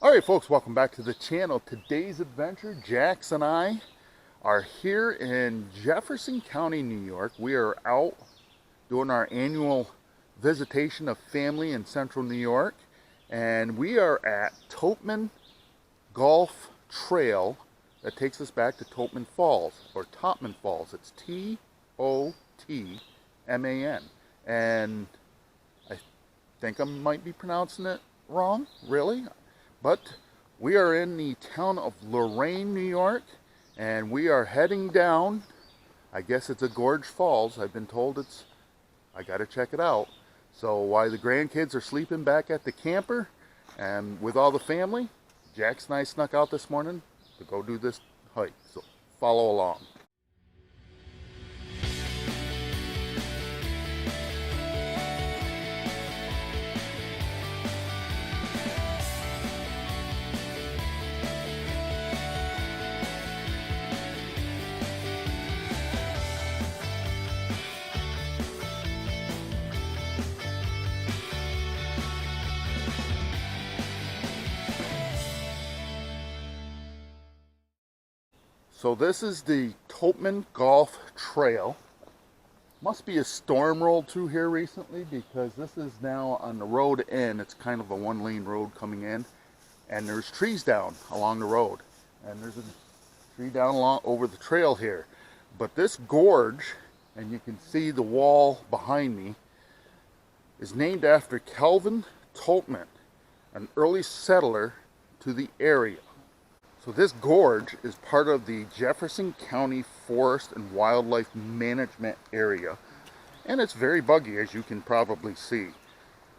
Alright folks, welcome back to the channel. Today's adventure, Jax and I are here in Jefferson County, New York. We are out doing our annual visitation of family in central New York. And we are at Totman Gulf Trail that takes us back to Totman Falls, or Totman Falls. It's T-O-T-M-A-N. And I think I might be pronouncing it wrong, really. But we are in the town of Lorain, New York, and we are heading down. I guess it's a gorge falls. I've been told it's, I gotta check it out. So while the grandkids are sleeping back at the camper and with all the family, Jax and I snuck out this morning to go do this hike. So follow along. So this is the Totman Gulf Trail. Must be a storm rolled through here recently, because this is now on the road in. It's kind of a one-lane road coming in, and there's trees down along the road, and there's a tree down along over the trail here. But this gorge, and you can see the wall behind me, is named after Calvin Totman, an early settler to the area. So this gorge is part of the Jefferson County Forest and Wildlife Management Area, and it's very buggy, as you can probably see.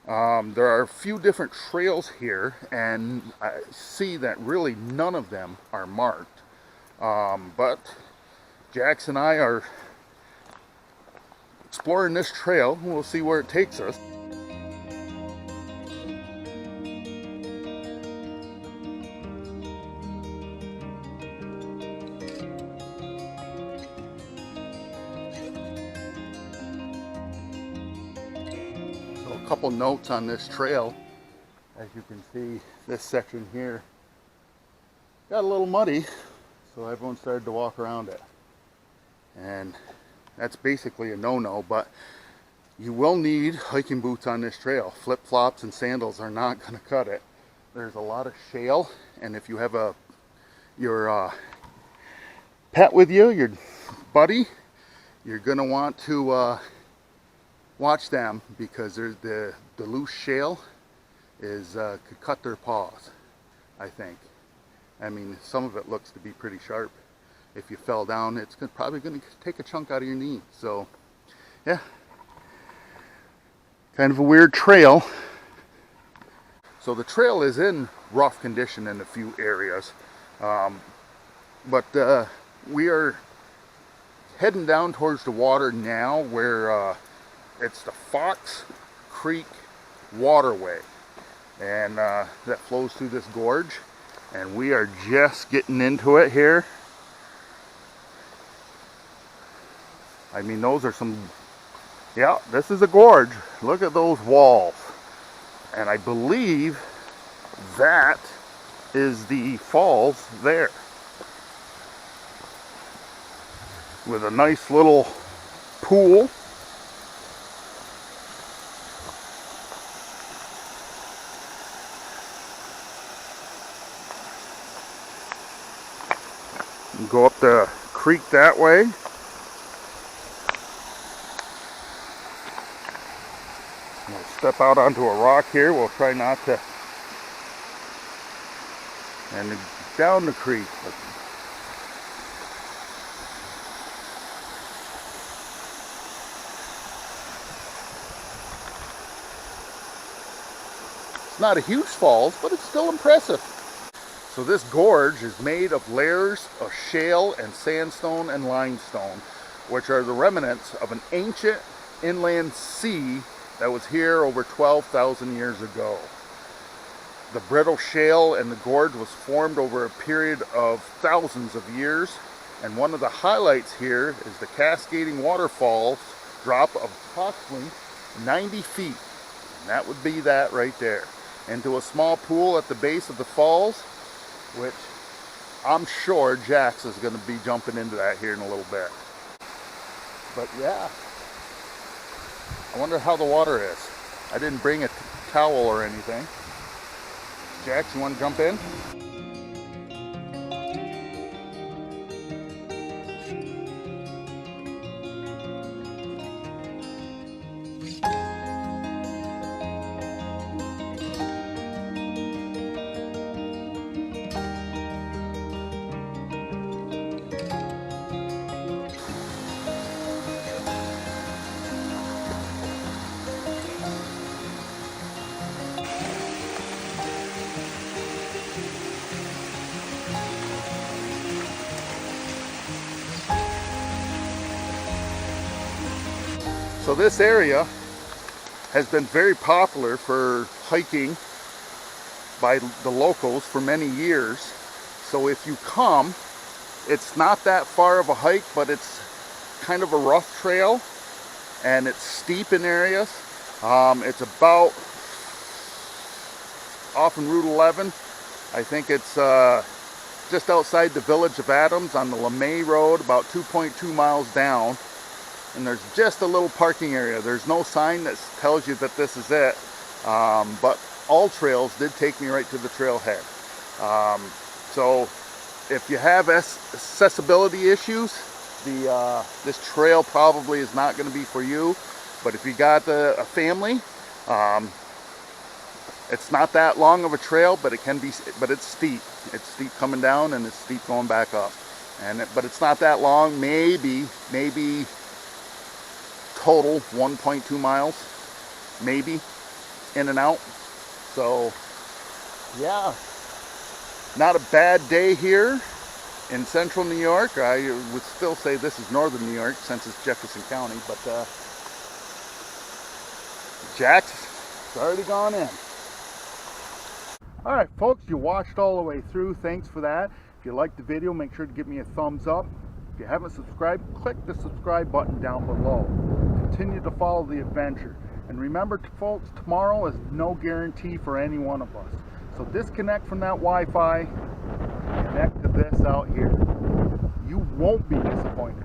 There are a few different trails here, and I see that really none of them are marked. But Jax and I are exploring this trail, and we'll see where it takes us. A couple notes on this trail. As you can see, this section here got a little muddy, so everyone started to walk around it, and that's basically a no-no. But you will need hiking boots on this trail. Flip-flops and sandals are not going to cut it. There's a lot of shale, and if you have your pet with you, your buddy, you're going to want to watch them, because there's the loose shale could cut their paws, I think. I mean, some of it looks to be pretty sharp. If you fell down, it's probably going to take a chunk out of your knee. So, yeah, kind of a weird trail. So the trail is in rough condition in a few areas, but we are heading down towards the water now, where it's the Fox Creek waterway, and that flows through this gorge, and we are just getting into it here. I mean, those are some, yeah, this is a gorge. Look at those walls, and I believe that is the falls there, with a nice little pool. Go up the creek that way. We'll step out onto a rock here. We'll try not to. And down the creek. It's not a huge falls, but it's still impressive. So this gorge is made of layers of shale and sandstone and limestone, which are the remnants of an ancient inland sea that was here over 12,000 years ago. The brittle shale in the gorge was formed over a period of thousands of years, and one of the highlights here is the cascading waterfalls drop of approximately 90 feet. And that would be that right there. into a small pool at the base of the falls, which I'm sure Jax is going to be jumping into that here in a little bit. But yeah, I wonder how the water is. I didn't bring a towel or anything. Jax, you want to jump in? So this area has been very popular for hiking by the locals for many years. So if you come, it's not that far of a hike, but it's kind of a rough trail and it's steep in areas. It's about off in Route 11. I think it's just outside the village of Adams on the LeMay Road, about 2.2 miles down. And there's just a little parking area. There's no sign that tells you that this is it. But all trails did take me right to the trailhead. So if you have accessibility issues, this trail probably is not going to be for you. But if you got a family, it's not that long of a trail, but it can be. But it's steep. It's steep coming down and it's steep going back up. But it's not that long. Maybe total 1.2 miles, maybe, in and out. So yeah, not a bad day here in central New York. I would still say this is northern New York since it's Jefferson County, but Jax has already gone in. Alright folks, you watched all the way through. Thanks for that. If you liked the video, make sure to give me a thumbs up. If you haven't subscribed, click the subscribe button down below. Continue to follow the adventure. And remember, folks, tomorrow is no guarantee for any one of us. So disconnect from that Wi-Fi, connect to this out here. You won't be disappointed.